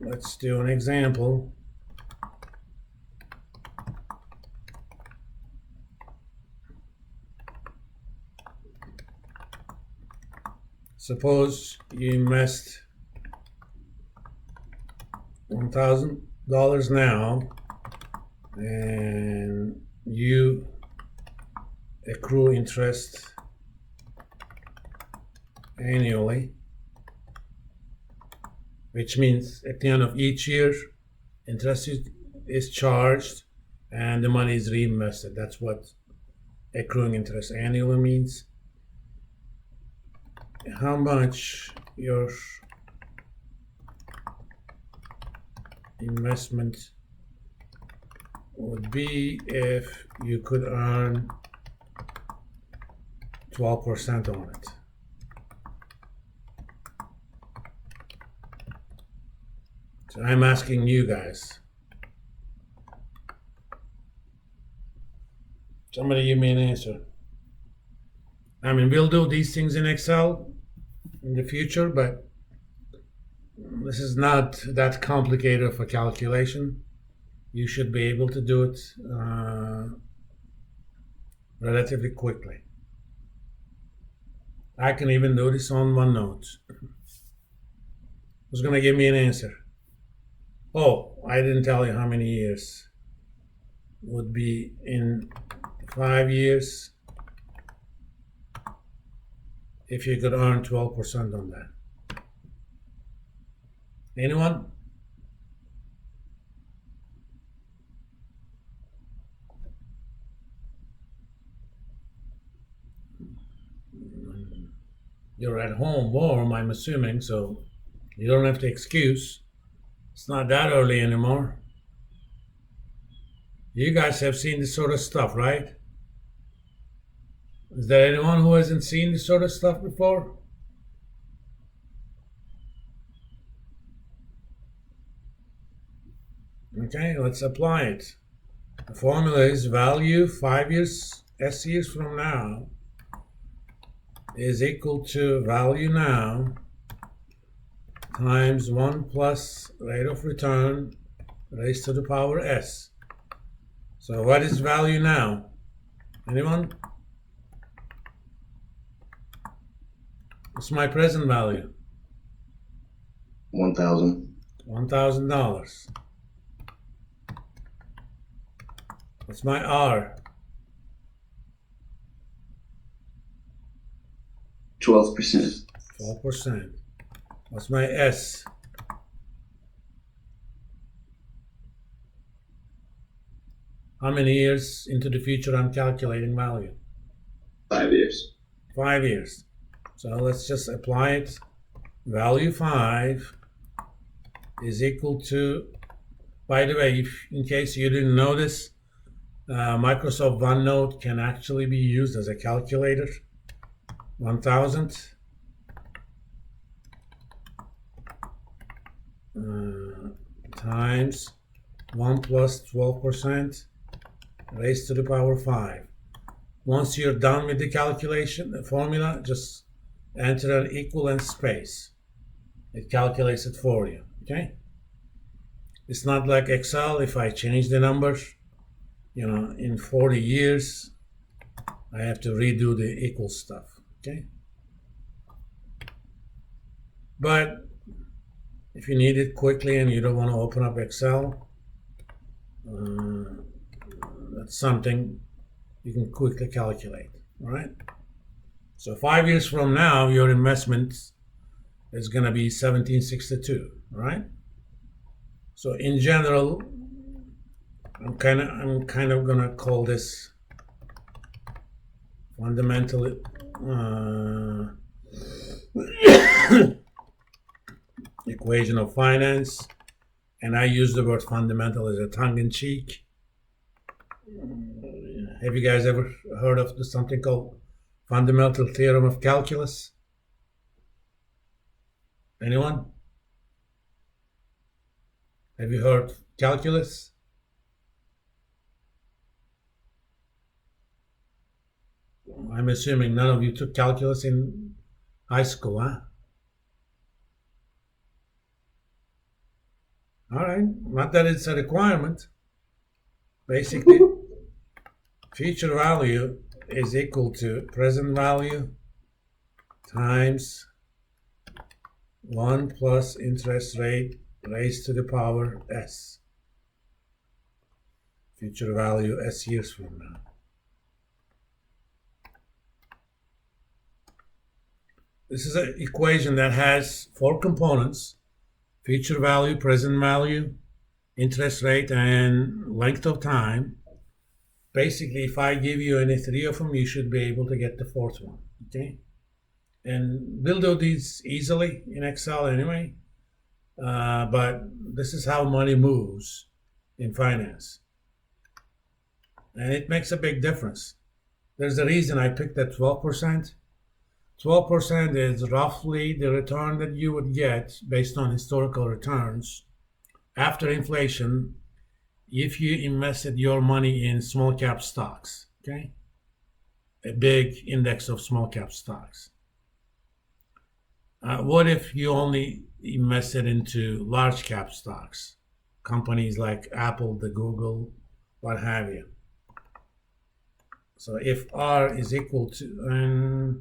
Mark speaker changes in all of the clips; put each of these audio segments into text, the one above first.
Speaker 1: let's do an example. Suppose you invest $1,000 now, and you accrue interest annually, which means at the end of each year, interest is charged and the money is reinvested. That's what accruing interest annually means. How much your investment would be if you could earn 12% on it. So I'm asking you guys. Somebody give me an answer. I mean, we'll do these things in Excel in the future, but this is not that complicated of a calculation. You should be able to do it relatively quickly. I can even do this on OneNote. Who's going to give me an answer? Oh, I didn't tell you how many years. Would be in 5 years if you could earn 12% on that. Anyone? You're at home warm, I'm assuming, so you don't have to excuse. It's not that early anymore. You guys have seen this sort of stuff, right? Is there anyone who hasn't seen this sort of stuff before? Okay, let's apply it. The formula is value 5 years, S years from now is equal to value now times 1 plus rate of return raised to the power S. So what is value now? Anyone? What's my present value?
Speaker 2: 1,000.
Speaker 1: $1,000. What's my R?
Speaker 2: 12%.
Speaker 1: 12%. What's my S? How many years into the future I'm calculating value?
Speaker 2: 5 years.
Speaker 1: 5 years. So let's just apply it. Value 5 is equal to, by the way, in case you didn't notice, Microsoft OneNote can actually be used as a calculator. 1,000 times 1 plus 12% raised to the power 5. Once you're done with the calculation, the formula, just enter an equal and space. It calculates it for you, okay? It's not like Excel. If I change the numbers, in 40 years, I have to redo the equal stuff, okay? But if you need it quickly and you don't want to open up Excel, that's something you can quickly calculate, all right? So 5 years from now, your investment is going to be 1762, all right? So in general, I'm kind of going to call this fundamental equation of finance, and I use the word fundamental as a tongue-in-cheek. Have you guys ever heard of something called fundamental theorem of calculus? Anyone? Have you heard calculus? I'm assuming none of you took calculus in high school, huh? All right, not that it's a requirement. Basically, future value is equal to present value times 1 plus interest rate raised to the power s. Future value s years from now. This is an equation that has 4 components: future value, present value, interest rate, and length of time. Basically, if I give you any 3 of them, you should be able to get the 4th one, okay? And we'll do these easily in Excel anyway, but this is how money moves in finance. And it makes a big difference. There's a reason I picked that 12%. 12% is roughly the return that you would get based on historical returns after inflation if you invested your money in small cap stocks, okay? A big index of small cap stocks. What if you only invested into large cap stocks, companies like Apple, the Google, what have you? So if R is equal to,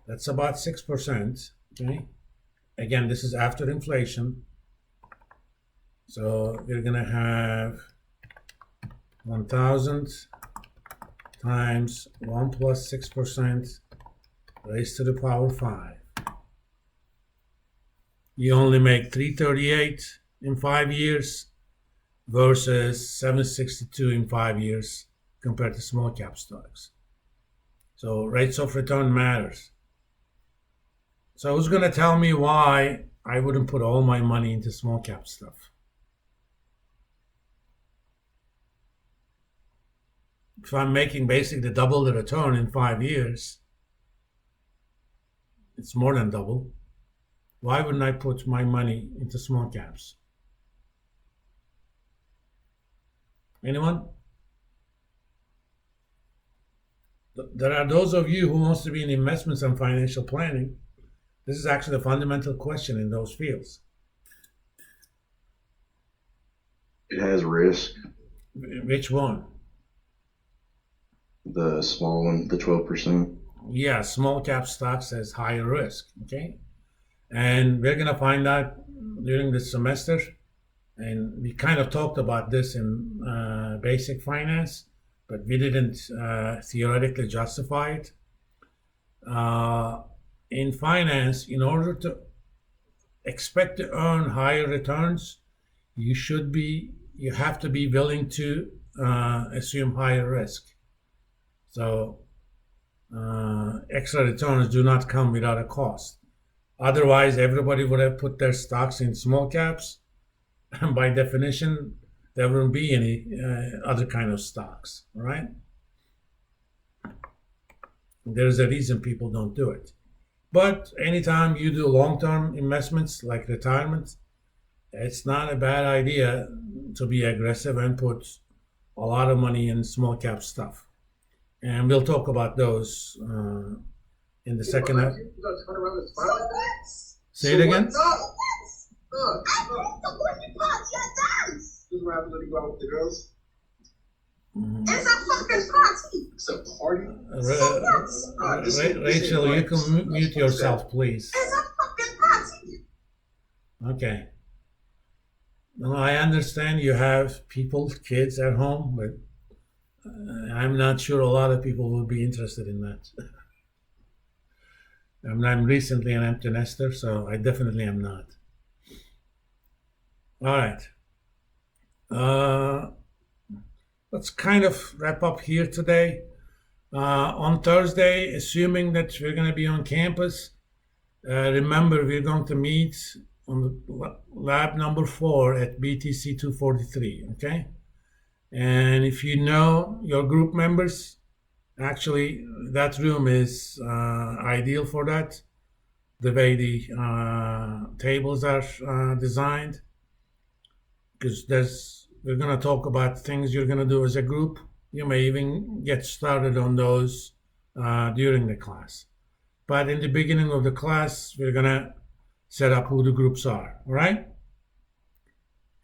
Speaker 1: that's about 6%, okay? Again, this is after inflation. So we're gonna have 1,000 times 1 plus 6% raised to the power 5. You only make 338 in 5 years versus 762 in 5 years compared to small cap stocks. So rates of return matters. So who's going to tell me why I wouldn't put all my money into small cap stuff? If I'm making basically double the return in 5 years, it's more than double. Why wouldn't I put my money into small caps? Anyone? There are those of you who wants to be in investments and financial planning. This is actually a fundamental question in those fields.
Speaker 3: It has risk.
Speaker 1: Which one?
Speaker 3: The small one, the 12%.
Speaker 1: Yeah, small cap stocks has higher risk, okay? And we're going to find out during this semester, and we kind of talked about this in basic finance, but we didn't theoretically justify it. In finance, in order to expect to earn higher returns, you have to be willing to assume higher risk. So extra returns do not come without a cost. Otherwise, everybody would have put their stocks in small caps, and by definition, there wouldn't be any other kind of stocks, right? There's a reason people don't do it. But anytime you do long-term investments like retirement, it's not a bad idea to be aggressive and put a lot of money in small cap stuff. And we'll talk about those in the second half. Say it again.
Speaker 4: It's a fucking party.
Speaker 2: It's a party.
Speaker 1: Rachel, you can mute yourself, please.
Speaker 4: It's a fucking party.
Speaker 1: Okay. No, I understand you have people, kids at home, but I'm not sure a lot of people will be interested in that. I'm recently an empty nester, so I definitely am not. All right. Let's kind of wrap up here today. On Thursday, assuming that we're going to be on campus, remember we're going to meet on the lab number 4 at BTC 243, okay? And if you know your group members, actually that room is ideal for that, the way the tables are designed, because we're going to talk about things you're going to do as a group. You may even get started on those during the class. But in the beginning of the class, we're going to set up who the groups are, all right?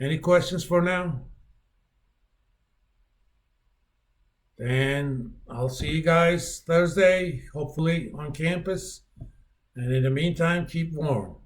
Speaker 1: Any questions for now? Then I'll see you guys Thursday, hopefully on campus. And in the meantime, keep warm.